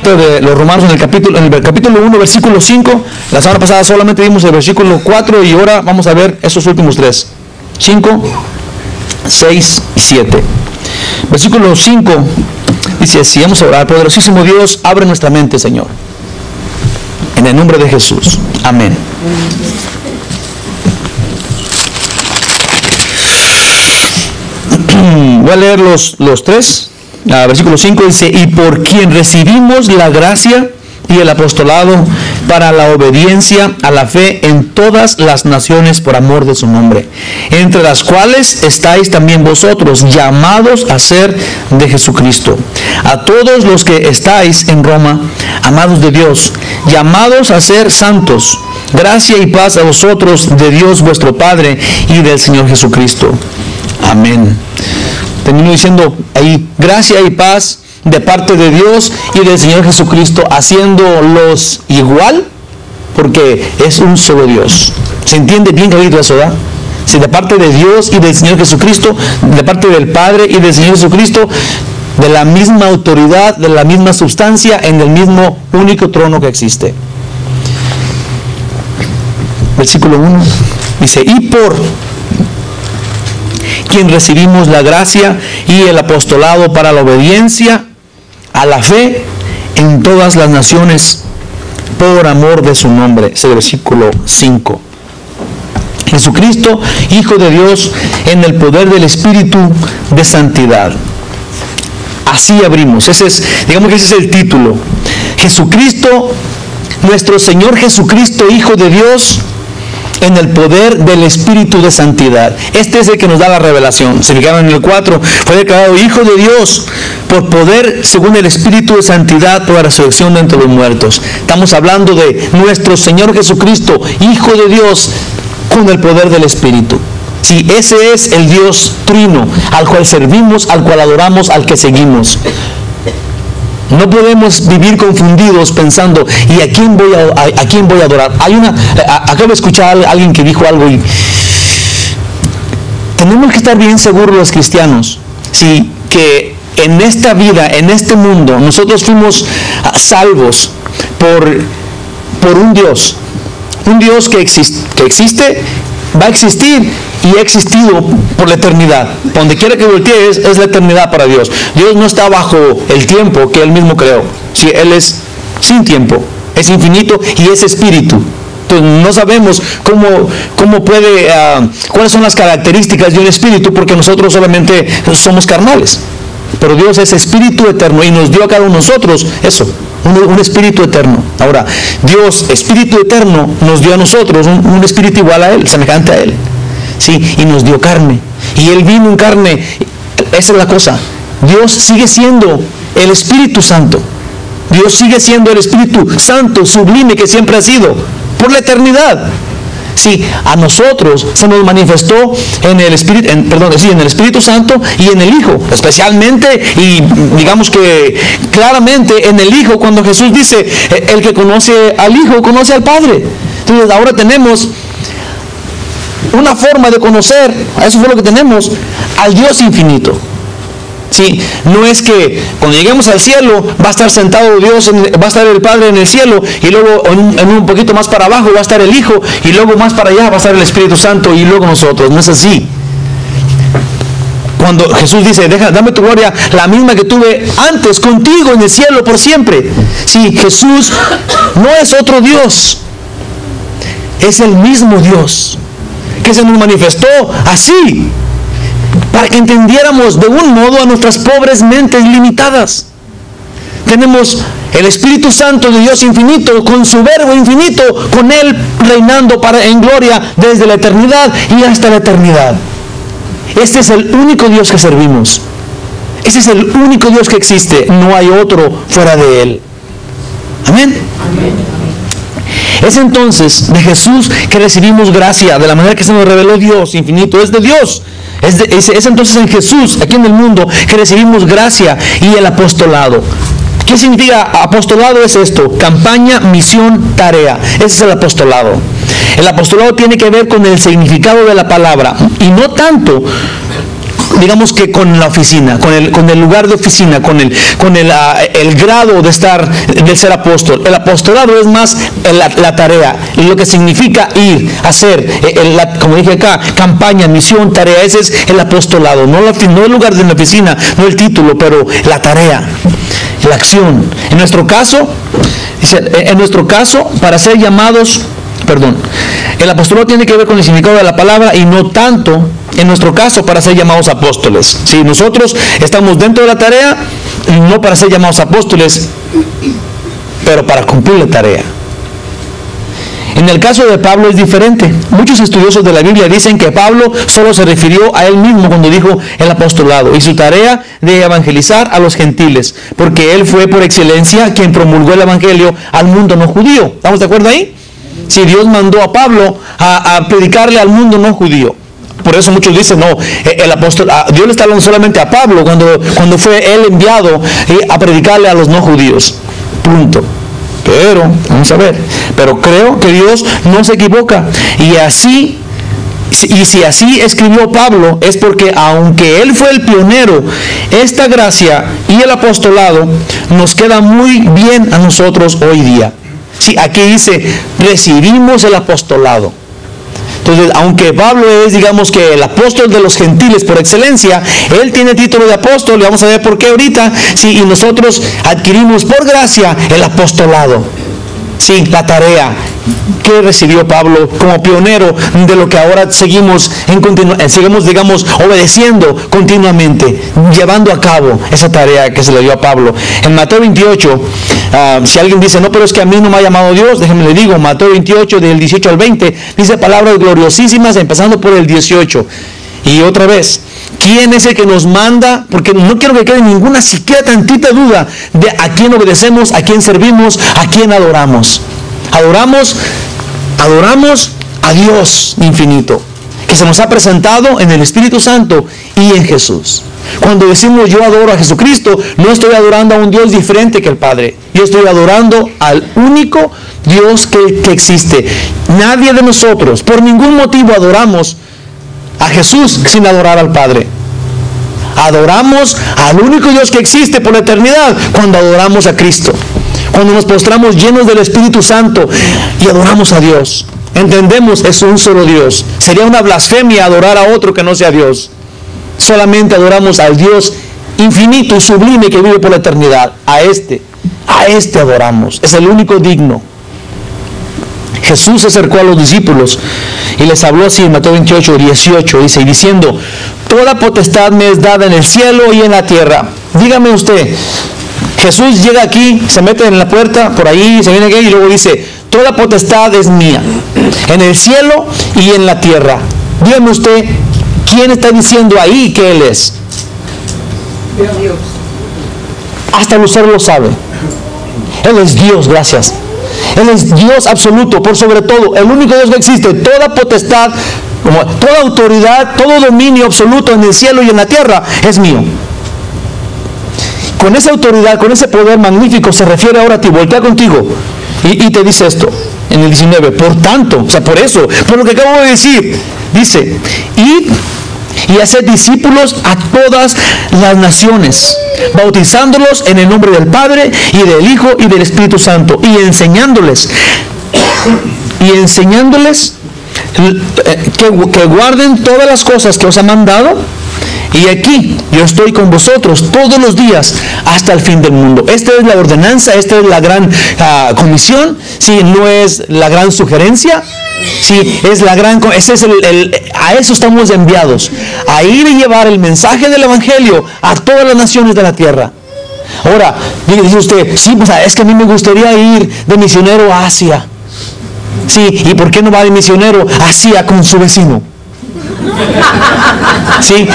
carta de los romanos en el capítulo 1, versículo 5. La semana pasada solamente vimos el versículo 4 y ahora vamos a ver esos últimos tres. 5, 6 y 7. Versículo 5 dice así, vamos a orar. Poderosísimo Dios, abre nuestra mente, Señor. En el nombre de Jesús. Amén. Voy a leer los tres. Versículo 5 dice, y por quien recibimos la gracia y el apostolado para la obediencia a la fe en todas las naciones por amor de su nombre, entre las cuales estáis también vosotros, llamados a ser de Jesucristo. A todos los que estáis en Roma, amados de Dios, llamados a ser santos, gracia y paz a vosotros de Dios vuestro Padre y del Señor Jesucristo. Amén. Termino diciendo ahí, gracia y paz de parte de Dios y del Señor Jesucristo, haciéndolos igual, porque es un solo Dios. ¿Se entiende bien clarito eso, verdad? Si de parte de Dios y del Señor Jesucristo, de parte del Padre y del Señor Jesucristo, de la misma autoridad, de la misma sustancia, en el mismo único trono que existe. Versículo 1 dice, y por quien recibimos la gracia y el apostolado para la obediencia a la fe en todas las naciones por amor de su nombre. Es el versículo 5. Jesucristo, Hijo de Dios, en el poder del Espíritu de santidad. Así abrimos. Digamos que ese es el título. Jesucristo, nuestro Señor Jesucristo, Hijo de Dios, en el poder del Espíritu de santidad. Este es el que nos da la revelación. Se fijaron en el 4, fue declarado Hijo de Dios por poder según el Espíritu de santidad por la resurrección de entre los muertos. Estamos hablando de nuestro Señor Jesucristo, Hijo de Dios, con el poder del Espíritu. Sí, ese es el Dios trino, al cual servimos, al cual adoramos, al que seguimos. No podemos vivir confundidos pensando, ¿y a quién voy a adorar? Acabo de escuchar a alguien que dijo algo y tenemos que estar bien seguros los cristianos, sí, que en esta vida, en este mundo, nosotros fuimos salvos por un Dios que existe, va a existir y ha existido por la eternidad. Donde quiera que voltees es la eternidad para Dios. Dios no está bajo el tiempo que Él mismo creó. Sí, Él es sin tiempo, es infinito y es espíritu. Entonces no sabemos cómo puede, cuáles son las características de un espíritu, porque nosotros solamente somos carnales. Pero Dios es espíritu eterno y nos dio a cada uno de nosotros eso, un espíritu eterno. Ahora, Dios, espíritu eterno, nos dio a nosotros un espíritu igual a Él, semejante a Él. Sí, y nos dio carne. Y Él vino en carne. Esa es la cosa. Dios sigue siendo el Espíritu Santo. Dios sigue siendo el Espíritu Santo, sublime, que siempre ha sido, por la eternidad. Sí, a nosotros se nos manifestó en el Espíritu Santo y en el Hijo, especialmente y digamos que claramente en el Hijo, cuando Jesús dice, el que conoce al Hijo, conoce al Padre. Entonces ahora tenemos una forma de conocer, eso fue lo que tenemos, al Dios infinito. Sí, no es que cuando lleguemos al cielo va a estar sentado Dios, va a estar el Padre en el cielo y luego en un poquito más para abajo va a estar el Hijo y luego más para allá va a estar el Espíritu Santo y luego nosotros. No es así. Cuando Jesús dice, dame tu gloria, la misma que tuve antes contigo en el cielo por siempre. Sí, Jesús no es otro Dios, es el mismo Dios que se nos manifestó así, para que entendiéramos de un modo a nuestras pobres mentes limitadas. Tenemos el Espíritu Santo de Dios infinito, con su verbo infinito, con Él reinando en gloria desde la eternidad y hasta la eternidad. Este es el único Dios que servimos. Ese es el único Dios que existe. No hay otro fuera de Él. Amén. Amén. Es entonces de Jesús que recibimos gracia, de la manera que se nos reveló Dios infinito. Es de Dios. Es entonces en Jesús, aquí en el mundo, que recibimos gracia y el apostolado. ¿Qué significa apostolado? Es esto: campaña, misión, tarea. Ese es el apostolado. El apostolado tiene que ver con el significado de la palabra y no tanto digamos que con la oficina, con el lugar de oficina, con el grado de ser apóstol. El apostolado es más la tarea, lo que significa ir, hacer, como dije acá, campaña, misión, tarea. Ese es el apostolado, no el lugar de la oficina, no el título, pero la tarea, la acción. En nuestro caso, para ser llamados, el apostolado tiene que ver con el significado de la palabra y no tanto, en nuestro caso, para ser llamados apóstoles. Si nosotros estamos dentro de la tarea, no para ser llamados apóstoles, pero para cumplir la tarea. En el caso de Pablo es diferente. Muchos estudiosos de la Biblia dicen que Pablo solo se refirió a él mismo cuando dijo el apostolado y su tarea de evangelizar a los gentiles, porque él fue por excelencia quien promulgó el evangelio al mundo no judío. ¿Estamos de acuerdo ahí? Si Dios mandó a Pablo a predicarle al mundo no judío. Por eso muchos dicen, no, el apóstol, Dios le está hablando solamente a Pablo cuando fue él enviado a predicarle a los no judíos. Punto. Pero, vamos a ver, pero creo que Dios no se equivoca. Y si así escribió Pablo, es porque aunque él fue el pionero, esta gracia y el apostolado nos queda muy bien a nosotros hoy día. Sí, aquí dice, recibimos el apostolado. Entonces, aunque Pablo es, digamos que el apóstol de los gentiles por excelencia, él tiene título de apóstol, y vamos a ver por qué ahorita, sí, y nosotros adquirimos por gracia el apostolado. Sí, la tarea que recibió Pablo como pionero de lo que ahora seguimos, digamos, obedeciendo continuamente, llevando a cabo esa tarea que se le dio a Pablo. En Mateo 28, si alguien dice, no, pero es que a mí no me ha llamado Dios, déjenme le digo, Mateo 28 del 18 al 20, dice palabras gloriosísimas, empezando por el 18. Y otra vez, ¿quién es el que nos manda? Porque no quiero que quede ninguna siquiera tantita duda de a quién obedecemos, a quién servimos, a quién adoramos. Adoramos a Dios infinito, que se nos ha presentado en el Espíritu Santo y en Jesús. Cuando decimos yo adoro a Jesucristo, no estoy adorando a un Dios diferente que el Padre. Yo estoy adorando al único Dios que existe. Nadie de nosotros, por ningún motivo, adoramos a Jesús sin adorar al Padre. Adoramos al único Dios que existe por la eternidad cuando adoramos a Cristo. Cuando nos postramos llenos del Espíritu Santo y adoramos a Dios. Entendemos, es un solo Dios. Sería una blasfemia adorar a otro que no sea Dios. Solamente adoramos al Dios infinito y sublime que vive por la eternidad. A este adoramos. Es el único digno. Jesús se acercó a los discípulos y les habló así en Mateo 28, 18, dice, y diciendo, toda potestad me es dada en el cielo y en la tierra. Dígame usted, Jesús llega aquí, se mete en la puerta, por ahí, se viene aquí y luego dice, toda potestad es mía, en el cielo y en la tierra. Dígame usted, ¿quién está diciendo ahí que Él es? Dios. Hasta el usuario lo sabe. Él es Dios, gracias. Él es Dios absoluto, por sobre todo, el único Dios que existe. Toda potestad, toda autoridad, todo dominio absoluto en el cielo y en la tierra es mío. Con esa autoridad, con ese poder magnífico, se refiere ahora a ti, voltea contigo y te dice esto en el 19. Por tanto, o sea, por eso, por lo que acabo de decir, dice, id y haced discípulos a todas las naciones, bautizándolos en el nombre del Padre y del Hijo y del Espíritu Santo, y enseñándoles que guarden todas las cosas que os ha mandado. Y aquí yo estoy con vosotros todos los días hasta el fin del mundo. Esta es la ordenanza, esta es la gran comisión. Sí, no es la gran sugerencia. Sí, es la gran, a eso estamos enviados, a ir y llevar el mensaje del Evangelio a todas las naciones de la tierra. Ahora, dice usted, sí, pues es que a mí me gustaría ir de misionero a Asia. Sí, ¿y por qué no va de misionero a Asia con su vecino? Sí,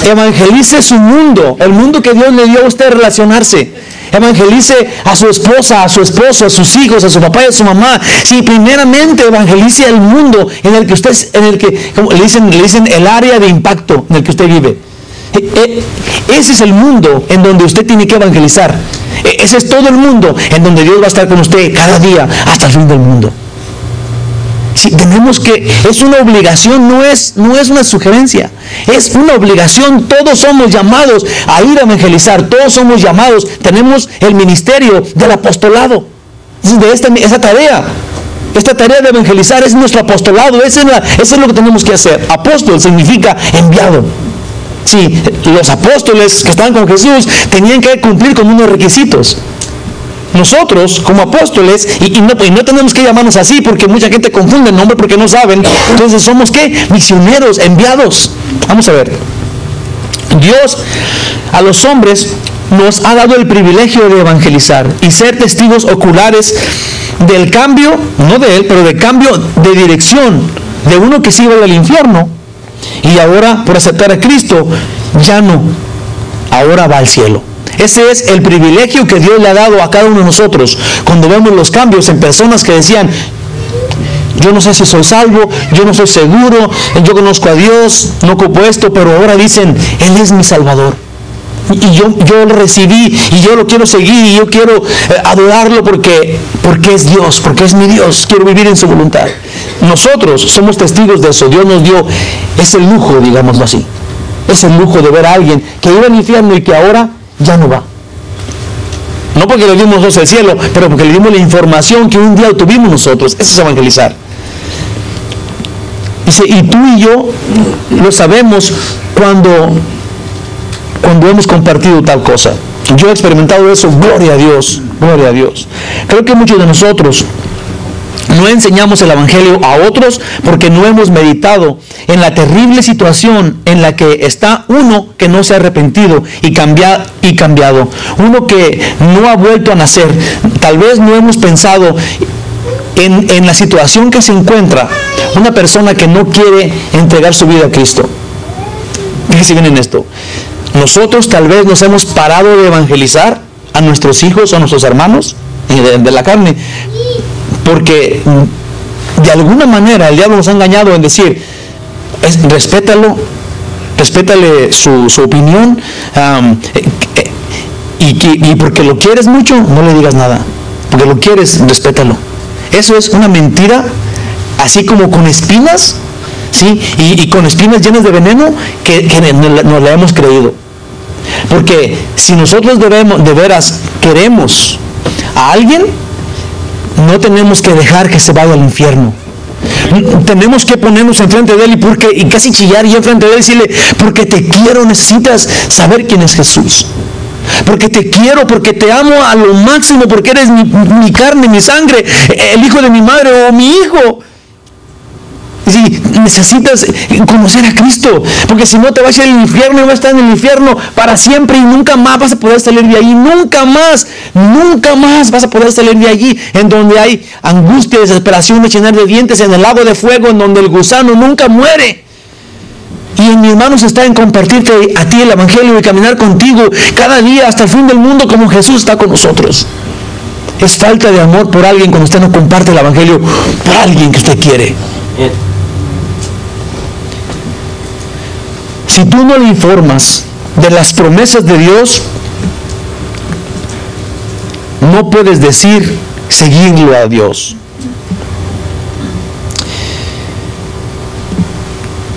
evangelice su mundo, el mundo que Dios le dio a usted relacionarse. Evangelice a su esposa, a su esposo, a sus hijos, a su papá y a su mamá. Sí, primeramente evangelice el mundo en el que como le dicen el área de impacto en el que usted vive. Ese es el mundo en donde usted tiene que evangelizar. Ese es todo el mundo en donde Dios va a estar con usted cada día hasta el fin del mundo. Sí, tenemos que, es una obligación, no es una sugerencia, es una obligación. Todos somos llamados a ir a evangelizar, todos somos llamados, tenemos el ministerio del apostolado, de esa tarea. Esta tarea de evangelizar es nuestro apostolado, eso es lo que tenemos que hacer. Apóstol significa enviado. Sí, los apóstoles que estaban con Jesús tenían que cumplir con unos requisitos. Nosotros, como apóstoles, y no tenemos que llamarnos así porque mucha gente confunde el nombre porque no saben. Entonces, ¿somos qué? Misioneros, enviados. Vamos a ver. Dios a los hombres nos ha dado el privilegio de evangelizar y ser testigos oculares del cambio, no de él, pero del cambio de dirección de uno que se iba al infierno y ahora, por aceptar a Cristo, ya no, ahora va al cielo. Ese es el privilegio que Dios le ha dado a cada uno de nosotros. Cuando vemos los cambios en personas que decían: yo no sé si soy salvo, yo no soy seguro, yo conozco a Dios, no ocupo esto, pero ahora dicen: Él es mi Salvador. Y yo lo recibí, y yo lo quiero seguir, y yo quiero adorarlo porque es Dios, porque es mi Dios, quiero vivir en su voluntad. Nosotros somos testigos de eso. Dios nos dio ese lujo, digámoslo así, ese lujo de ver a alguien que iba al infierno y que ahora ya no va. No porque le dimos nosotros el cielo, pero porque le dimos la información que un día obtuvimos nosotros. Eso es evangelizar. Dice, y tú y yo lo sabemos cuando hemos compartido tal cosa. Yo he experimentado eso, gloria a Dios, gloria a Dios. Creo que muchos de nosotros no enseñamos el evangelio a otros porque no hemos meditado en la terrible situación en la que está uno que no se ha arrepentido y cambiado, uno que no ha vuelto a nacer. Tal vez no hemos pensado en la situación que se encuentra una persona que no quiere entregar su vida a Cristo. Fíjense bien en esto. Nosotros tal vez nos hemos parado de evangelizar a nuestros hijos o a nuestros hermanos de la carne, porque de alguna manera el diablo nos ha engañado en decir: respétale su opinión, y porque lo quieres mucho, no le digas nada, porque lo quieres, respétalo. Eso es una mentira, así como con espinas, ¿sí? Y con espinas llenas de veneno que nos la hemos creído. Porque si nosotros de veras queremos a alguien, no tenemos que dejar que se vaya al infierno. Tenemos que ponernos enfrente de él y casi chillar y enfrente de él y decirle: porque te quiero, necesitas saber quién es Jesús. Porque te quiero, porque te amo a lo máximo, porque eres mi carne, mi sangre, el hijo de mi madre o mi hijo. Sí, necesitas conocer a Cristo, porque si no te vas a ir al infierno y vas a estar en el infierno para siempre y nunca más vas a poder salir de ahí. Nunca más vas a poder salir de allí, en donde hay angustia, desesperación, llenar de dientes, en el lago de fuego, en donde el gusano nunca muere. Y en mis manos está en compartirte a ti el evangelio y caminar contigo cada día hasta el fin del mundo como Jesús está con nosotros. Es falta de amor por alguien cuando usted no comparte el evangelio por alguien que usted quiere. Si tú no le informas de las promesas de Dios, no puedes decir seguirlo a Dios.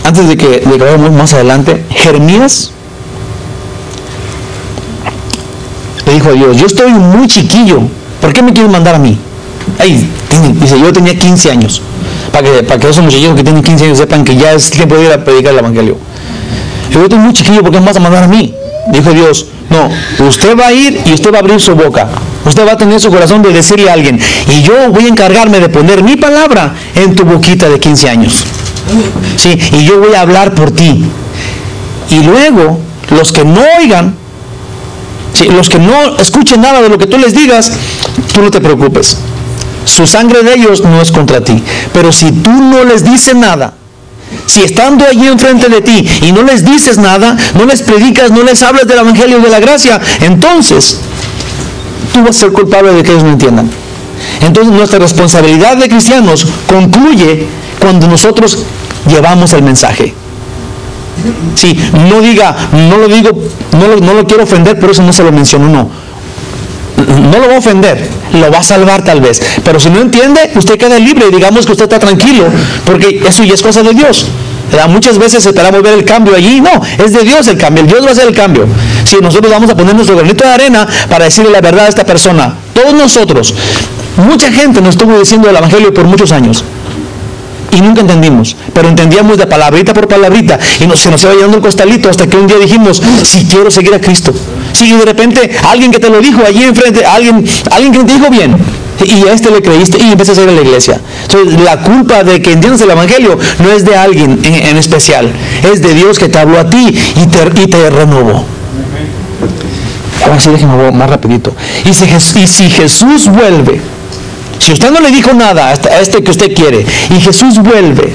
Antes de que vayamos más adelante, Jeremías le dijo a Dios: yo estoy muy chiquillo, ¿por qué me quieres mandar a mí? Dice, yo tenía 15 años, para que esos muchachos que tienen 15 años sepan que ya es tiempo de ir a predicar el evangelio. Yo estoy muy chiquillo, ¿por qué me vas a mandar a mí? Dijo Dios: no, usted va a ir y usted va a abrir su boca, usted va a tener su corazón de decirle a alguien, y yo voy a encargarme de poner mi palabra en tu boquita de 15 años. Sí, y yo voy a hablar por ti. Y luego, los que no oigan, sí, los que no escuchen nada de lo que tú les digas, tú no te preocupes. Su sangre de ellos no es contra ti. Pero si tú no les dices nada, si estando allí enfrente de ti y no les dices nada, no les predicas, no les hablas del evangelio de la gracia, entonces tú vas a ser culpable de que ellos no entiendan. Entonces nuestra responsabilidad de cristianos concluye cuando nosotros llevamos el mensaje. Sí, no lo quiero ofender, por eso no se lo menciono, no. no lo va a ofender, lo va a salvar tal vez. Pero si no entiende, usted queda libre y digamos que usted está tranquilo, porque eso ya es cosa de Dios. Muchas veces esperamos ver el cambio allí. No, es de Dios el cambio. Dios va a hacer el cambio. Si nosotros vamos a poner nuestro granito de arena para decirle la verdad a esta persona. Todos nosotros, mucha gente nos estuvo diciendo el evangelio por muchos años y nunca entendimos, pero entendíamos de palabrita por palabrita y se nos iba llenando el costalito hasta que un día dijimos, sí, quiero seguir a Cristo. Sí, y de repente alguien que te lo dijo allí enfrente, alguien que te dijo bien, y a este le creíste y empezaste a ir a la iglesia. Entonces la culpa de que entiendas el evangelio no es de alguien en especial, es de Dios que te habló a ti y te renovó. Ahora sí, déjenme más rapidito. Y si Jesús vuelve, si usted no le dijo nada a este que usted quiere y Jesús vuelve,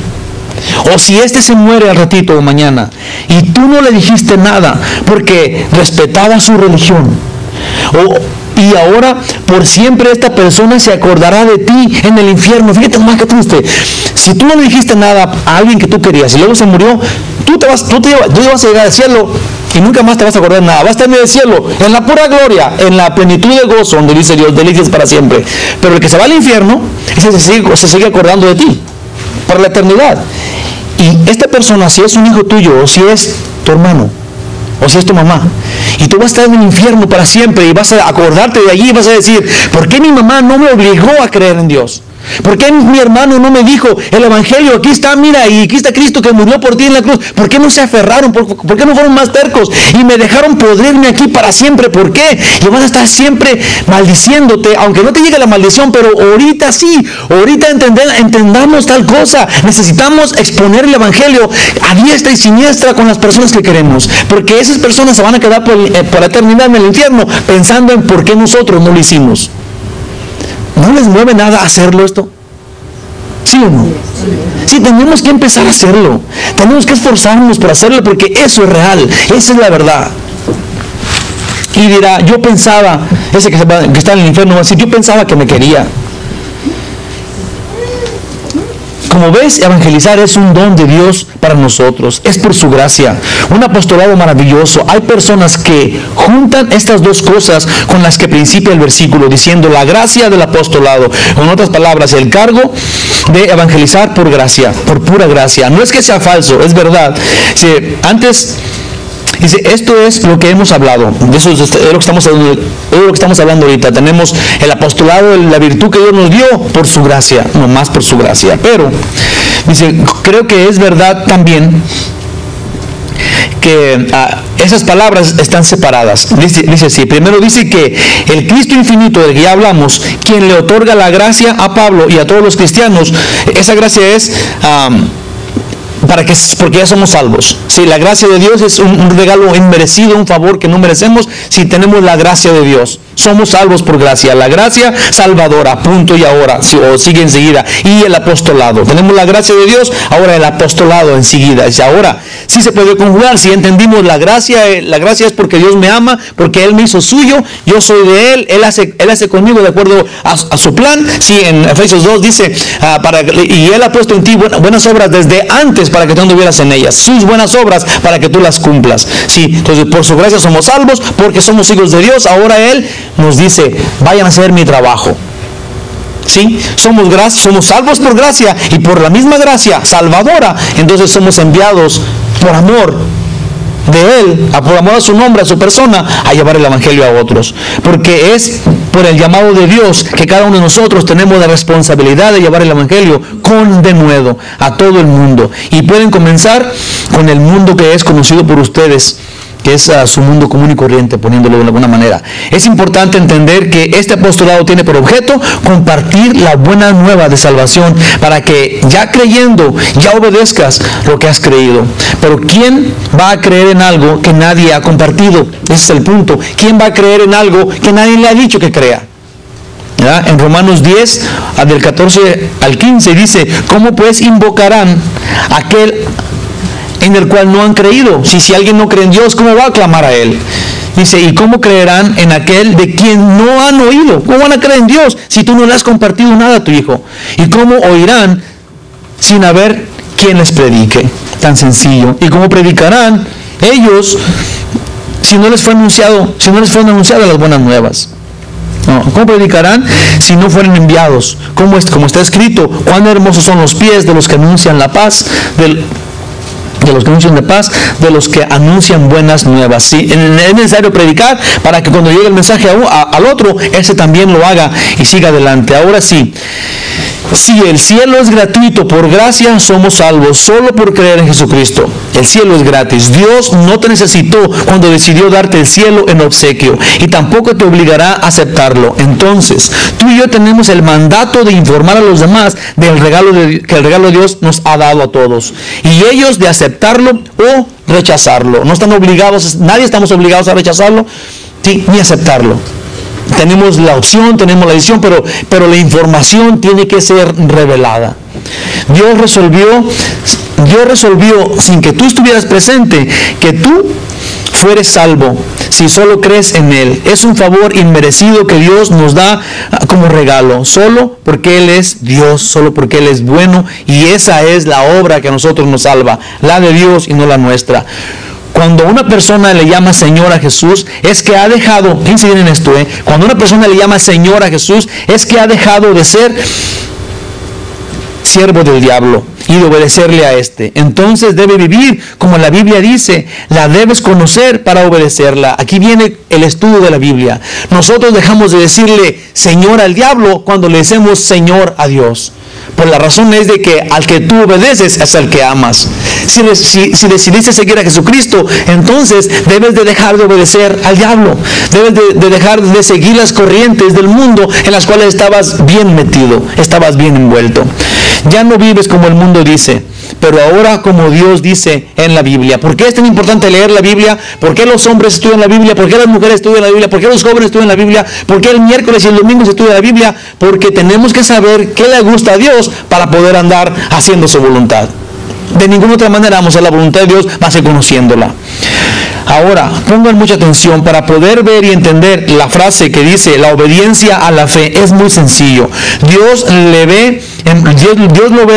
o si este se muere al ratito o mañana y tú no le dijiste nada porque respetaba su religión, y ahora por siempre esta persona se acordará de ti en el infierno. Fíjate más que triste. Si tú no le dijiste nada a alguien que tú querías y luego se murió, tú vas a llegar al cielo y nunca más te vas a acordar de nada. Vas a estar en el cielo, en la pura gloria, en la plenitud de gozo, donde dice Dios, delicias para siempre. Pero el que se va al infierno, ese se sigue acordando de ti por la eternidad. Y esta persona, si es un hijo tuyo, o si es tu hermano, o si es tu mamá, y tú vas a estar en el infierno para siempre y vas a acordarte de allí y vas a decir, ¿por qué mi mamá no me obligó a creer en Dios? ¿Por qué mi hermano no me dijo, el evangelio aquí está, mira, y aquí está Cristo que murió por ti en la cruz? ¿Por qué no se aferraron? ¿Por qué no fueron más tercos y me dejaron podrirme aquí para siempre? ¿Por qué? Y vas a estar siempre maldiciéndote, aunque no te llegue la maldición, pero ahorita sí, ahorita entendamos tal cosa. Necesitamos exponer el evangelio a diestra y siniestra con las personas que queremos, porque esas personas se van a quedar por la eternidad en el infierno pensando en por qué nosotros no lo hicimos. ¿No les mueve nada hacerlo esto? ¿Sí o no? Sí, tenemos que empezar a hacerlo. Tenemos que esforzarnos por hacerlo porque eso es real. Esa es la verdad. Y dirá, yo pensaba, ese que está en el infierno va a decir, yo pensaba que me quería. Como ves, evangelizar es un don de Dios para nosotros. Es por su gracia. Un apostolado maravilloso. Hay personas que juntan estas dos cosas con las que principia el versículo, diciendo la gracia del apostolado. En otras palabras, el cargo de evangelizar por gracia, por pura gracia. No es que sea falso, es verdad. Dice, esto es lo que hemos hablado. Eso es lo que estamos hablando ahorita. Tenemos el apostolado, la virtud que Dios nos dio por su gracia, no más por su gracia. Pero, dice, creo que es verdad también que esas palabras están separadas. Dice así, primero dice que el Cristo infinito del que ya hablamos, quien le otorga la gracia a Pablo y a todos los cristianos, esa gracia es porque ya somos salvos. Si la gracia de Dios es un regalo inmerecido, un favor que no merecemos, si tenemos la gracia de Dios, somos salvos por gracia. La gracia salvadora, punto y ahora, o sigue enseguida. Y el apostolado, tenemos la gracia de Dios, ahora el apostolado enseguida. Y ahora sí se puede conjugar, si entendimos la gracia es porque Dios me ama, porque Él me hizo suyo, yo soy de Él hace conmigo de acuerdo a su plan. Sí, en Efesios 2 dice, y Él ha puesto en ti buenas obras desde antes para que tú anduvieras en ellas, sus buenas obras para que tú las cumplas. Sí, entonces por su gracia somos salvos, porque somos hijos de Dios. Ahora Él nos dice, vayan a hacer mi trabajo. ¿Sí? Somos salvos por gracia y por la misma gracia salvadora, entonces somos enviados por amor de Él, por amor a su nombre, a su persona, a llevar el evangelio a otros, porque es por el llamado de Dios que cada uno de nosotros tenemos la responsabilidad de llevar el evangelio con denuedo a todo el mundo. Y pueden comenzar con el mundo que es conocido por ustedes, que es su mundo común y corriente, poniéndolo de alguna manera. Es importante entender que este apostolado tiene por objeto compartir la buena nueva de salvación, para que ya creyendo, ya obedezcas lo que has creído. Pero ¿quién va a creer en algo que nadie ha compartido? Ese es el punto. ¿Quién va a creer en algo que nadie le ha dicho que crea? ¿Ya? En Romanos 10, del 14 al 15 dice, ¿cómo pues invocarán aquel en el cual no han creído? Si alguien no cree en Dios, ¿cómo va a clamar a Él? Dice, ¿y cómo creerán en aquel de quien no han oído? ¿Cómo van a creer en Dios si tú no le has compartido nada a tu hijo? ¿Y cómo oirán sin haber quien les predique? Tan sencillo. ¿Y cómo predicarán ellos si no les fueron anunciadas las buenas nuevas? No, ¿cómo predicarán si no fueren enviados? Como está escrito, cuán hermosos son los pies de los que anuncian la paz, de los que anuncian la paz, de los que anuncian buenas nuevas. ¿Sí? Es necesario predicar para que cuando llegue el mensaje al otro, ese también lo haga y siga adelante. Ahora sí, si el cielo es gratuito, por gracia somos salvos, solo por creer en Jesucristo. El cielo es gratis. Dios no te necesitó cuando decidió darte el cielo en obsequio, y tampoco te obligará a aceptarlo. Entonces, tú y yo tenemos el mandato de informar a los demás del regalo que el regalo de Dios nos ha dado a todos, y ellos de aceptarlo o rechazarlo. No están obligados, nadie estamos obligados a rechazarlo, ¿sí? Ni aceptarlo. Tenemos la opción, tenemos la decisión, pero la información tiene que ser revelada. Dios resolvió sin que tú estuvieras presente que tú fueres salvo si solo crees en Él. Es un favor inmerecido que Dios nos da como regalo, solo porque Él es Dios, solo porque Él es bueno, y esa es la obra que a nosotros nos salva, la de Dios y no la nuestra. Cuando una persona le llama Señor a Jesús, es que ha dejado, fíjense bien en esto, cuando una persona le llama Señor a Jesús, es que ha dejado de ser siervo del diablo y de obedecerle a este. Entonces debe vivir como la Biblia dice, la debes conocer para obedecerla. Aquí viene el estudio de la Biblia. Nosotros dejamos de decirle Señor al diablo cuando le decimos Señor a Dios. Por la razón es de que al que tú obedeces es al que amas. Si decidiste seguir a Jesucristo, entonces debes de dejar de obedecer al diablo. Debes de dejar de seguir las corrientes del mundo en las cuales estabas bien metido, estabas bien envuelto. Ya no vives como el mundo dice, pero ahora como Dios dice en la Biblia. ¿Por qué es tan importante leer la Biblia? ¿Por qué los hombres estudian la Biblia? ¿Por qué las mujeres estudian la Biblia? ¿Por qué los jóvenes estudian la Biblia? ¿Por qué el miércoles y el domingo se estudia la Biblia? Porque tenemos que saber qué le gusta a Dios para poder andar haciendo su voluntad. De ninguna otra manera vamos a hacer la voluntad de Dios más que conociéndola. Ahora, pongan mucha atención para poder ver y entender la frase que dice la obediencia a la fe. Es muy sencillo. Dios lo ve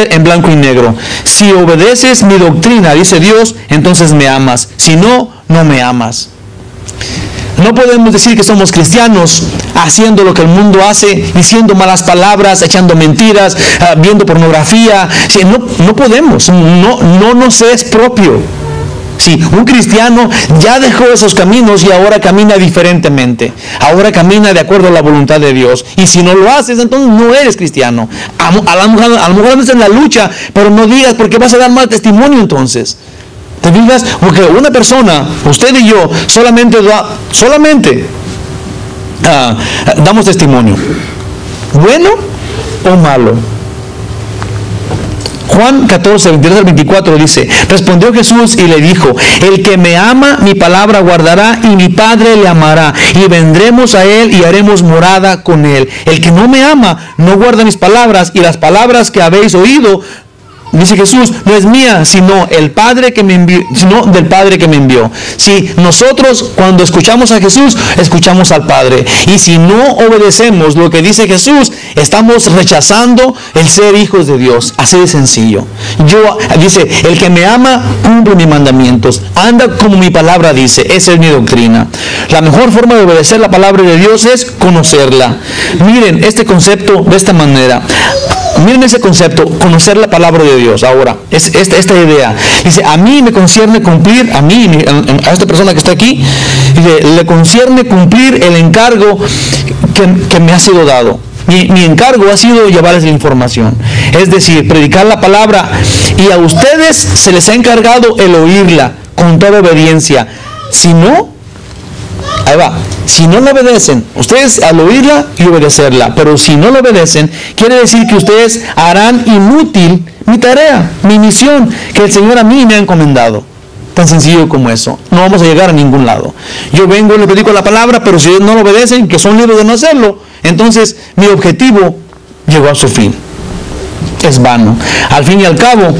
en blanco y negro. Si obedeces mi doctrina, dice Dios, entonces me amas. Si no, no me amas. No podemos decir que somos cristianos haciendo lo que el mundo hace, diciendo malas palabras, echando mentiras, viendo pornografía. No podemos, no nos es propio. Sí, un cristiano ya dejó esos caminos y ahora camina diferentemente. Ahora camina de acuerdo a la voluntad de Dios. Y si no lo haces, entonces no eres cristiano. A lo mejor andas en la lucha, pero no digas porque vas a dar mal testimonio entonces. ¿Te fijas? Porque una persona, usted y yo, solamente damos testimonio. ¿Bueno o malo? Juan 14, 23 al 24 dice, respondió Jesús y le dijo, el que me ama, mi palabra guardará y mi Padre le amará y vendremos a él y haremos morada con él. El que no me ama, no guarda mis palabras y las palabras que habéis oído, dice Jesús, no es mía, sino el Padre que me envió, sino del Padre que me envió. Si nosotros cuando escuchamos a Jesús, escuchamos al Padre. Y si no obedecemos lo que dice Jesús, estamos rechazando el ser hijos de Dios. Así de sencillo. Dice, el que me ama, cumple mis mandamientos. Anda como mi palabra dice. Esa es mi doctrina. La mejor forma de obedecer la palabra de Dios es conocerla. Miren este concepto de esta manera. Miren ese concepto, conocer la palabra de Dios. Ahora, esta idea. Dice, a mí me concierne cumplir, a esta persona que está aquí, le concierne cumplir el encargo que me ha sido dado. Mi encargo ha sido llevarles la información. Es decir, predicar la palabra. Y a ustedes se les ha encargado el oírla con toda obediencia. Si no, ahí va. Si no lo obedecen, ustedes al oírla y obedecerla, pero si no lo obedecen, quiere decir que ustedes harán inútil mi tarea, mi misión, que el Señor a mí me ha encomendado. Tan sencillo como eso. No vamos a llegar a ningún lado. Yo vengo y les predico la palabra, pero si ellos no lo obedecen, que son libres de no hacerlo, entonces mi objetivo llegó a su fin. Es vano. Al fin y al cabo,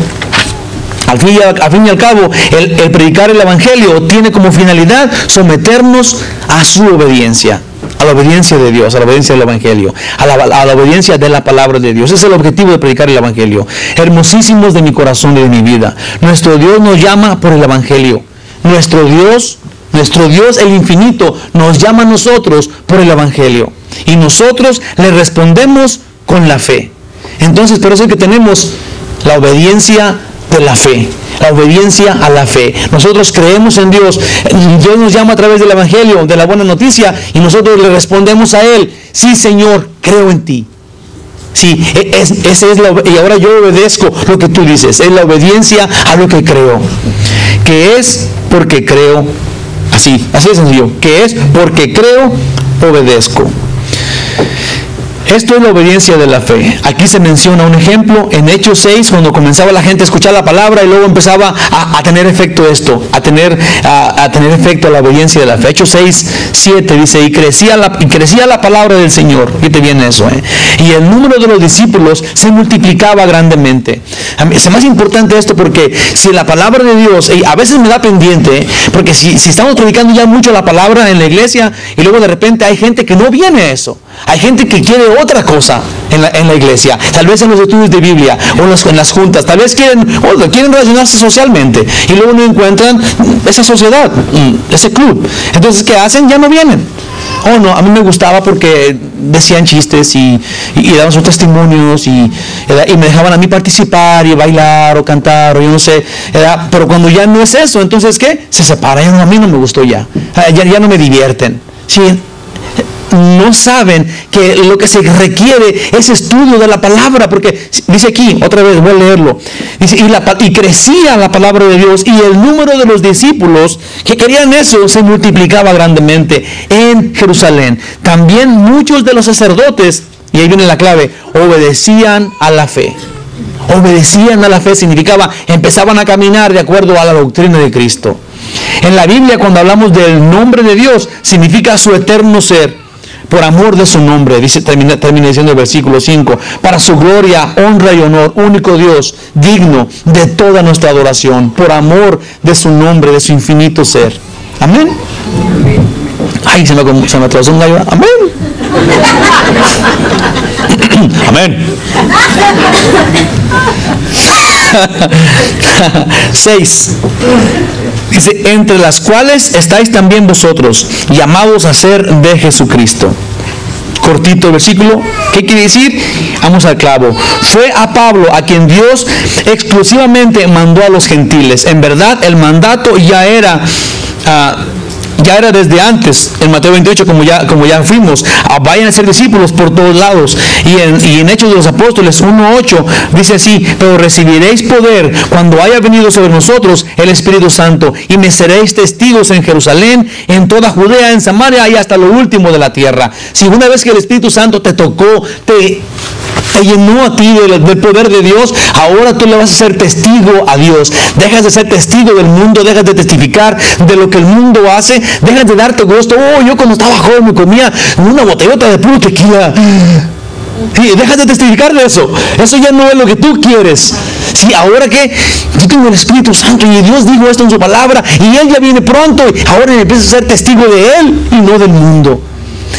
el predicar el Evangelio tiene como finalidad someternos a su obediencia, a la obediencia de Dios, a la obediencia del Evangelio, a la obediencia de la palabra de Dios. Ese es el objetivo de predicar el Evangelio. Hermosísimos de mi corazón y de mi vida, nuestro Dios nos llama por el Evangelio. Nuestro Dios Nuestro Dios, el infinito, nos llama a nosotros por el Evangelio. Y nosotros le respondemos con la fe. Entonces, por eso es que tenemos la obediencia de la fe. La obediencia a la fe. Nosotros creemos en Dios. Dios nos llama a través del Evangelio, de la buena noticia, y nosotros le respondemos a Él: sí, Señor, creo en ti. Sí, y ahora yo obedezco lo que tú dices. Es la obediencia a lo que creo. Que es porque creo. Así de sencillo. Que es porque creo, obedezco. Esto es la obediencia de la fe. Aquí se menciona un ejemplo en Hechos 6, cuando comenzaba la gente a escuchar la palabra y luego empezaba a tener efecto esto, a tener efecto la obediencia de la fe. Hechos 6, 7 dice: y crecía la palabra del Señor. Fíjate bien eso, y el número de los discípulos se multiplicaba grandemente. Es más importante esto, porque si la palabra de Dios, a veces me da pendiente, porque si estamos predicando ya mucho la palabra en la iglesia y luego de repente hay gente que no viene a eso. Hay gente que quiere otra cosa en la iglesia, tal vez en los estudios de Biblia o en las juntas, tal vez quieren relacionarse socialmente y luego no encuentran esa sociedad, ese club. Entonces, ¿qué hacen? Ya no vienen. Oh, no, a mí me gustaba porque decían chistes y daban sus testimonios y me dejaban a mí participar y bailar o cantar o yo no sé, pero cuando ya no es eso, entonces ¿qué? Se separan. A mí no me gustó ya no me divierten. Sí. No saben que lo que se requiere es estudio de la palabra, porque dice aquí, otra vez voy a leerlo, dice: y crecía la palabra de Dios, y el número de los discípulos que querían eso se multiplicaba grandemente en Jerusalén. También muchos de los sacerdotes, y ahí viene la clave, obedecían a la fe. Obedecían a la fe significaba empezaban a caminar de acuerdo a la doctrina de Cristo. En la Biblia, cuando hablamos del nombre de Dios, significa su eterno ser. Por amor de su nombre, termina diciendo el versículo 5, para su gloria, honra y honor, único Dios, digno de toda nuestra adoración, por amor de su nombre, de su infinito ser. Amén. Ay, se me atrasó un gallo. Amén. Amén. 6. Dice: entre las cuales estáis también vosotros, llamados a ser de Jesucristo. Cortito el versículo. ¿Qué quiere decir? Vamos al clavo. Fue a Pablo a quien Dios exclusivamente mandó a los gentiles. En verdad, el mandato ya era desde antes, en Mateo 28, como ya fuimos, vayan a ser discípulos por todos lados. Y en Hechos de los Apóstoles 1:8 dice así: pero recibiréis poder cuando haya venido sobre nosotros el Espíritu Santo, y me seréis testigos en Jerusalén, en toda Judea, en Samaria y hasta lo último de la tierra. Si una vez que el Espíritu Santo te tocó, te llenó a ti del poder de Dios, ahora tú le vas a ser testigo a Dios. Dejas de ser testigo del mundo, dejas de testificar de lo que el mundo hace, dejas de darte gusto. Oh, yo cuando estaba joven me comía una botellota de puro tequila. Y dejas de testificar de eso. Eso ya no es lo que tú quieres. Sí, ahora que yo tengo el Espíritu Santo y Dios dijo esto en su palabra y Él ya viene pronto, y ahora empiezas a ser testigo de Él y no del mundo.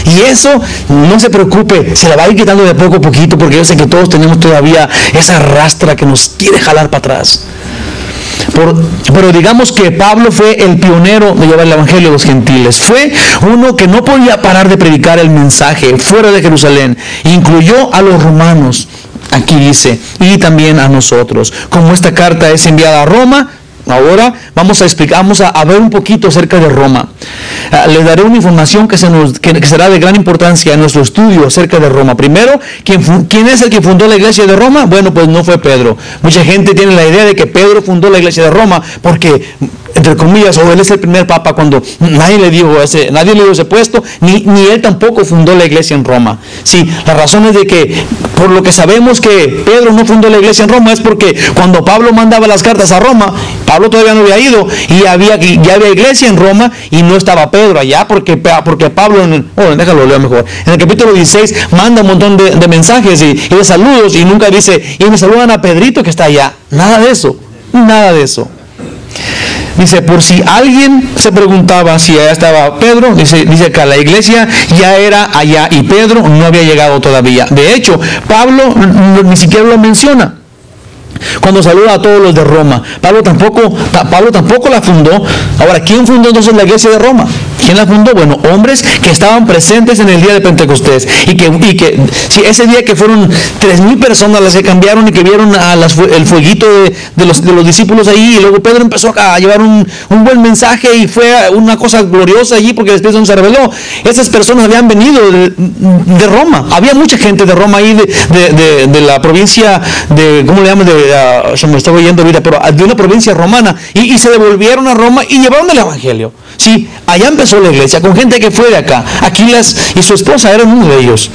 Y eso, no se preocupe, se la va a ir quitando de poco a poquito, porque yo sé que todos tenemos todavía esa rastra que nos quiere jalar para atrás. Pero digamos que Pablo fue el pionero de llevar el Evangelio a los gentiles. Fue uno que no podía parar de predicar el mensaje fuera de Jerusalén. Incluyó a los romanos, aquí dice, y también a nosotros. Como esta carta es enviada a Roma, ahora vamos a ver un poquito acerca de Roma. Les daré una información que será de gran importancia en nuestro estudio acerca de Roma. Primero, ¿quién es el que fundó la iglesia de Roma? Bueno, pues no fue Pedro. Mucha gente tiene la idea de que Pedro fundó la iglesia de Roma porque, entre comillas, él es el primer papa, cuando nadie le dio ese puesto, ni él tampoco fundó la iglesia en Roma. Sí, la razón es de que, por lo que sabemos que Pedro no fundó la iglesia en Roma, es porque cuando Pablo mandaba las cartas a Roma, Pablo todavía no había ido y ya había iglesia en Roma y no estaba Pedro allá, porque Pablo, déjalo leer mejor, en el capítulo 16 manda un montón de mensajes y de saludos, y nunca dice: y me saludan a Pedrito que está allá. Nada de eso. Dice: por si alguien se preguntaba si allá estaba Pedro, dice acá, la iglesia ya era allá y Pedro no había llegado todavía. De hecho, Pablo ni siquiera lo menciona. cuando saluda a todos los de Roma. Pablo tampoco la fundó. Ahora, ¿quién fundó entonces la iglesia de Roma? ¿Quién la fundó? Bueno, hombres que estaban presentes en el día de Pentecostés, y que si ese día que fueron 3,000 personas las que cambiaron y que vieron el fueguito de los discípulos ahí, y luego Pedro empezó a llevar un buen mensaje y fue una cosa gloriosa allí porque el Espíritu Santo se reveló. Esas personas habían venido de Roma. Había mucha gente de Roma ahí, de la provincia de, ¿cómo le llaman? Se me estaba yendo ahorita, pero de una provincia romana, y se devolvieron a Roma y llevaron el evangelio. Sí, allá empezó la iglesia con gente que fue de acá. Aquilas y su esposa eran uno de ellos.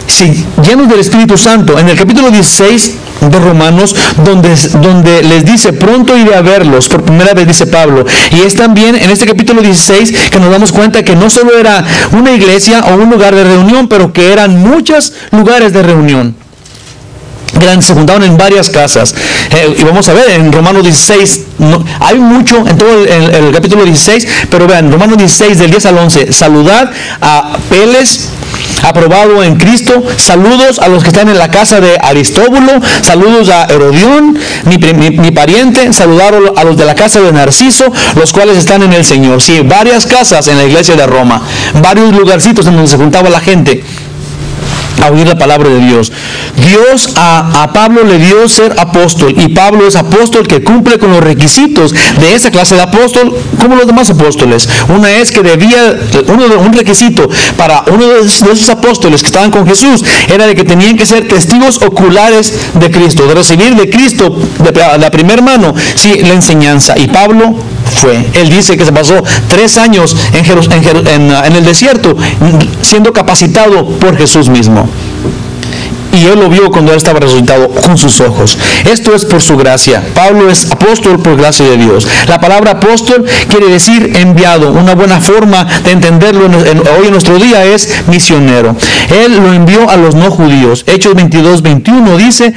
Sí, llenos del Espíritu Santo. En el capítulo 16 de Romanos, donde les dice: pronto iré a verlos, por primera vez, dice Pablo. Y es también en este capítulo 16 que nos damos cuenta que no solo era una iglesia o un lugar de reunión, pero que eran muchos lugares de reunión. Se juntaban en varias casas, y vamos a ver en Romanos 16, hay mucho en todo el capítulo 16, pero vean, Romanos 16 del 10 al 11, saludad a Peles, aprobado en Cristo, saludos a los que están en la casa de Aristóbulo, saludos a Herodión, mi pariente, saludar a los de la casa de Narciso, los cuales están en el Señor. Sí, varias casas en la iglesia de Roma, varios lugarcitos en donde se juntaba la gente a oír la palabra de Dios. Dios a Pablo le dio ser apóstol, y Pablo es apóstol que cumple con los requisitos de esa clase de apóstol como los demás apóstoles. Una es que un requisito para uno de esos apóstoles que estaban con Jesús era de que tenían que ser testigos oculares de Cristo, de recibir de Cristo de la primera mano, sí, la enseñanza. Y Pablo fue. Él dice que se pasó 3 años en el desierto siendo capacitado por Jesús mismo. Y él lo vio cuando él estaba resucitado con sus ojos. Esto es por su gracia. Pablo es apóstol por gracia de Dios. La palabra apóstol quiere decir enviado. Una buena forma de entenderlo hoy en nuestro día es misionero. Él lo envió a los no judíos. Hechos 22:21 dice: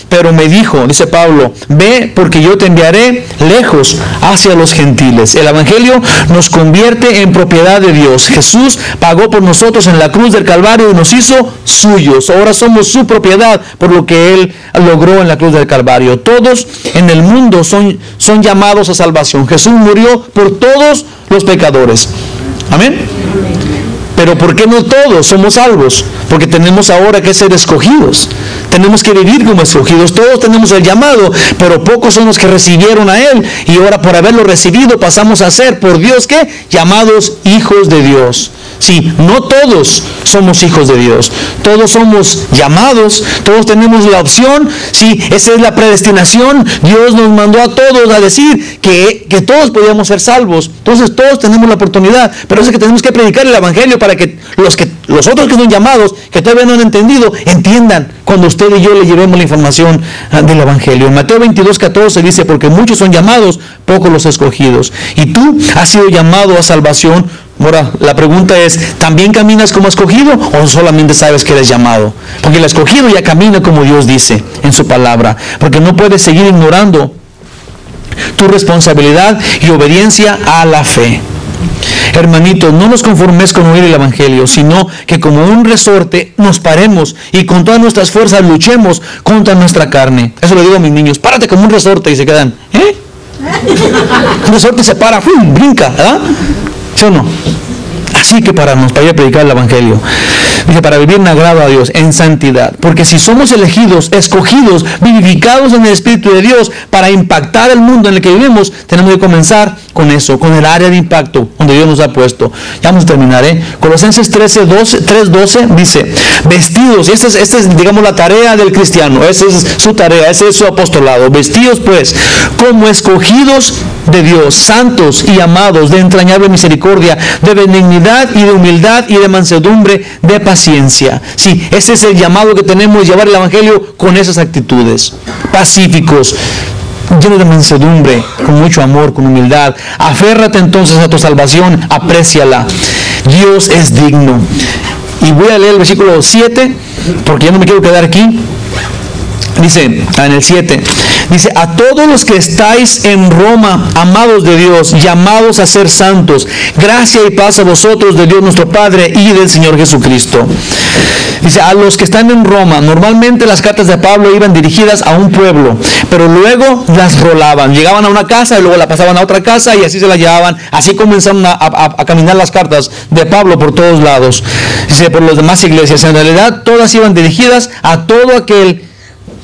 pero me dijo, dice Pablo, ve, porque yo te enviaré lejos hacia los gentiles. El evangelio nos convierte en propiedad de Dios. Jesús pagó por nosotros en la cruz del Calvario y nos hizo suyos. Ahora somos su propiedad por lo que Él logró en la cruz del Calvario. Todos en el mundo son llamados a salvación. Jesús murió por todos los pecadores. Amén. Pero ¿por qué no todos somos salvos? Porque tenemos ahora que ser escogidos. Tenemos que vivir como escogidos. Todos tenemos el llamado, pero pocos son los que recibieron a Él. Y ahora, por haberlo recibido, pasamos a ser, por Dios, ¿qué? Llamados hijos de Dios. Sí, no todos somos hijos de Dios. Todos somos llamados, todos tenemos la opción. Sí, esa es la predestinación. Dios nos mandó a todos a decir que todos podíamos ser salvos. Entonces todos tenemos la oportunidad. Pero es que tenemos que predicar el evangelio para que los otros que son llamados, que todavía no han entendido, entiendan cuando usted y yo le llevemos la información del evangelio. En Mateo 22:14 dice: porque muchos son llamados, pocos los escogidos. Y tú has sido llamado a salvación. Ahora, la pregunta es: ¿también caminas como escogido o solamente sabes que eres llamado? Porque el escogido ya camina como Dios dice en su palabra. Porque no puedes seguir ignorando tu responsabilidad y obediencia a la fe. Hermanitos, no nos conformes con oír el evangelio, sino que como un resorte nos paremos y con todas nuestras fuerzas luchemos contra nuestra carne. Eso le digo a mis niños: párate como un resorte, y se quedan, un resorte se para, brinca, ¿verdad? ¿Sí o no? Así que pararnos para ir a predicar el evangelio. Dice: para vivir en agrado a Dios, en santidad. Porque si somos elegidos, escogidos, vivificados en el Espíritu de Dios para impactar el mundo en el que vivimos, tenemos que comenzar con eso, con el área de impacto donde Dios nos ha puesto. Ya vamos a terminar, Colosenses 3:12 dice: vestidos, esta es, digamos, la tarea del cristiano. Esa es su tarea, ese es su apostolado. Vestidos, pues, como escogidos de Dios, santos y amados, de entrañable misericordia, de benignidad y de humildad y de mansedumbre, de paciencia. Sí, ese es el llamado que tenemos, llevar el evangelio con esas actitudes. Pacíficos, llenos de mansedumbre, con mucho amor, con humildad. Aférrate entonces a tu salvación, apréciala. Dios es digno. Y voy a leer el versículo 7, porque ya no me quiero quedar aquí. Dice en el 7, dice: a todos los que estáis en Roma, amados de Dios, llamados a ser santos, gracia y paz a vosotros de Dios nuestro Padre y del Señor Jesucristo. Dice, a los que están en Roma, normalmente las cartas de Pablo iban dirigidas a un pueblo, pero luego las rolaban, llegaban a una casa y luego la pasaban a otra casa y así se la llevaban. Así comenzaron a caminar las cartas de Pablo por todos lados. Dice, por las demás iglesias, en realidad todas iban dirigidas a todo aquel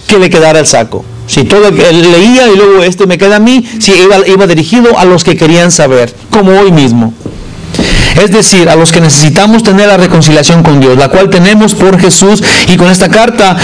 que le quedara el saco. Si todo él leía y luego esto me queda a mí, si iba dirigido a los que querían saber, como hoy mismo. Es decir, a los que necesitamos tener la reconciliación con Dios, la cual tenemos por Jesús, y con esta carta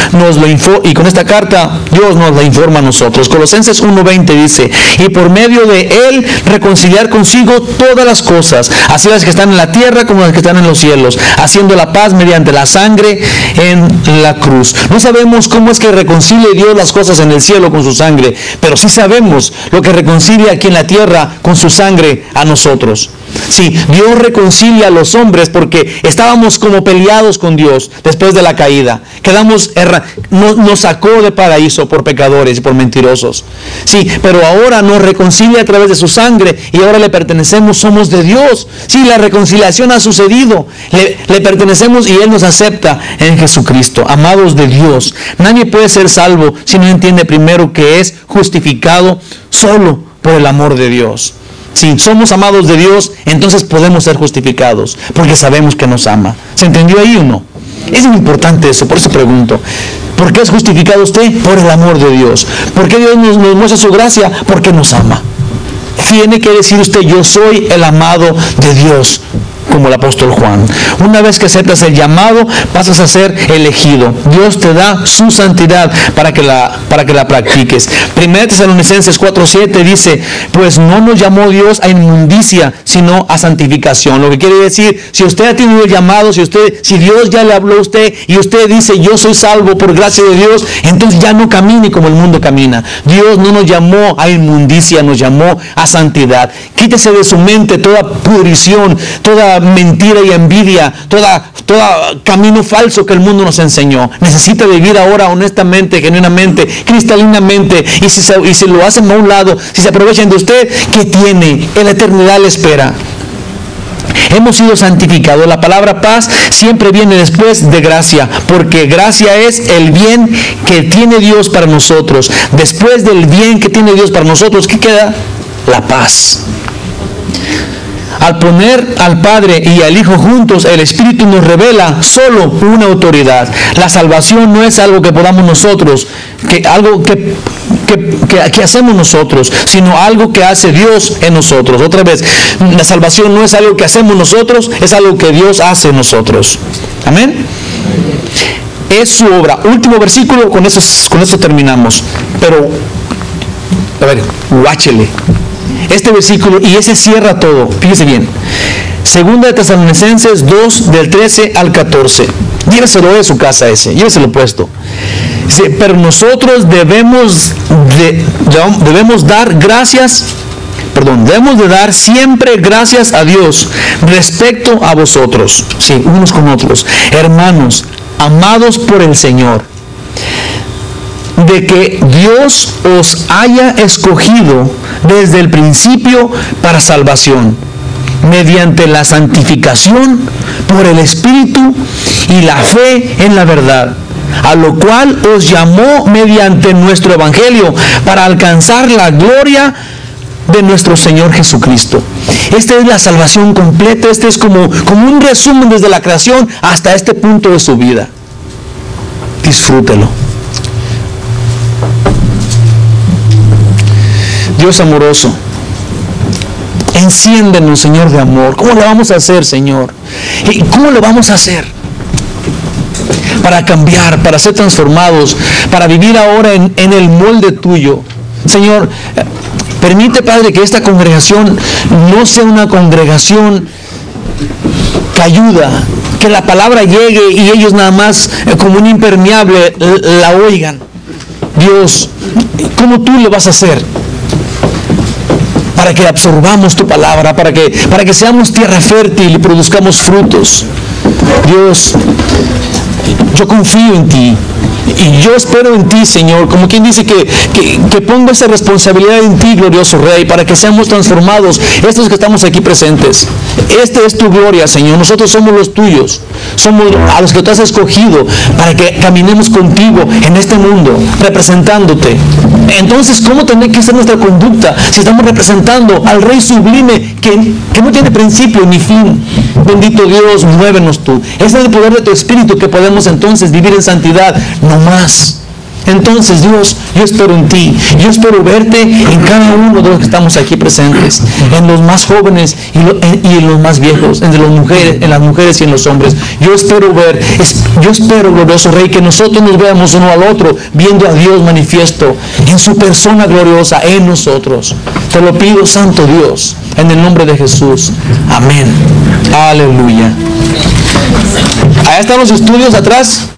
Dios nos la informa a nosotros. Colosenses 1:20 dice: y por medio de Él reconciliar consigo todas las cosas, así las que están en la tierra como las que están en los cielos, haciendo la paz mediante la sangre en la cruz. No sabemos cómo es que reconcilia Dios las cosas en el cielo con su sangre, pero sí sabemos lo que reconcilia aquí en la tierra con su sangre a nosotros. Sí, Dios reconcilia a los hombres porque estábamos como peleados con Dios después de la caída. Nos sacó de paraíso por pecadores y por mentirosos. Sí, pero ahora nos reconcilia a través de su sangre y ahora le pertenecemos, somos de Dios. Sí, la reconciliación ha sucedido. Le pertenecemos y Él nos acepta en Jesucristo. Amados de Dios, nadie puede ser salvo si no entiende primero que es justificado solo por el amor de Dios. Si somos amados de Dios, entonces podemos ser justificados, porque sabemos que nos ama. ¿Se entendió ahí o no? Es muy importante eso, por eso pregunto. ¿Por qué es justificado usted? Por el amor de Dios. ¿Por qué Dios nos muestra su gracia? Porque nos ama. Tiene que decir usted: yo soy el amado de Dios, como el apóstol Juan. Una vez que aceptas el llamado, pasas a ser elegido. Dios te da su santidad para que la practiques. 1 Tesalonicenses 4:7 dice: pues no nos llamó Dios a inmundicia, sino a santificación. Lo que quiere decir, si usted ha tenido el llamado, si Dios ya le habló a usted y usted dice: yo soy salvo por gracia de Dios, entonces ya no camine como el mundo camina. Dios no nos llamó a inmundicia, nos llamó a santidad. Quítese de su mente toda pudrición, toda mentira y envidia, toda camino falso que el mundo nos enseñó. Necesita vivir ahora honestamente, genuinamente, cristalinamente, y si lo hacen a un lado, si se aprovechan de usted, ¿qué tiene? En la eternidad le espera. Hemos sido santificados. La palabra paz siempre viene después de gracia, porque gracia es el bien que tiene Dios para nosotros. Después del bien que tiene Dios para nosotros, ¿qué queda? La paz. Al poner al Padre y al Hijo juntos, el Espíritu nos revela solo una autoridad. La salvación no es algo que podamos nosotros, algo que hacemos nosotros, sino algo que hace Dios en nosotros. Otra vez, la salvación no es algo que hacemos nosotros, es algo que Dios hace en nosotros. Amén. Es su obra. Último versículo, con eso terminamos. Pero, a ver, guáchele. Este versículo, y ese cierra todo. Fíjese bien. 2 de Tesalonicenses 2, del 13 al 14. Lléveselo de su casa ese. Lléveselo puesto. Pero nosotros debemos de dar siempre gracias a Dios respecto a vosotros. Sí, unos con otros. Hermanos, amados por el Señor, de que Dios os haya escogido desde el principio para salvación, mediante la santificación por el Espíritu y la fe en la verdad, a lo cual os llamó mediante nuestro Evangelio para alcanzar la gloria de nuestro Señor Jesucristo. Esta es la salvación completa. Este es como un resumen desde la creación hasta este punto de su vida. Disfrútelo. Dios amoroso, enciéndenos, Señor, de amor. ¿Cómo lo vamos a hacer, Señor? ¿Y cómo lo vamos a hacer? Para cambiar, para ser transformados, para vivir ahora en el molde tuyo. Señor, permite, Padre, que esta congregación no sea una congregación que ayuda, que la palabra llegue y ellos nada más como un impermeable la oigan. Dios, ¿cómo tú lo vas a hacer? Para que absorbamos tu palabra, para que seamos tierra fértil y produzcamos frutos. Dios, yo confío en ti. Y yo espero en ti, Señor, como quien dice que pongo esa responsabilidad en ti, glorioso Rey, para que seamos transformados, estos que estamos aquí presentes. Esta es tu gloria, Señor. Nosotros somos los tuyos, somos a los que tú has escogido para que caminemos contigo en este mundo, representándote. Entonces, ¿cómo tiene que ser nuestra conducta si estamos representando al Rey sublime que no tiene principio ni fin? Bendito Dios, muévenos tú. Ese es el poder de tu Espíritu que podemos entonces vivir en santidad, no más. Entonces, Dios, yo espero en ti. Yo espero verte en cada uno de los que estamos aquí presentes, en los más jóvenes y en los más viejos, en las mujeres y en los hombres. Yo espero glorioso Rey, que nosotros nos veamos uno al otro, viendo a Dios manifiesto en su persona gloriosa en nosotros. Te lo pido, Santo Dios, en el nombre de Jesús. Amén. Aleluya. Allá están los estudios atrás.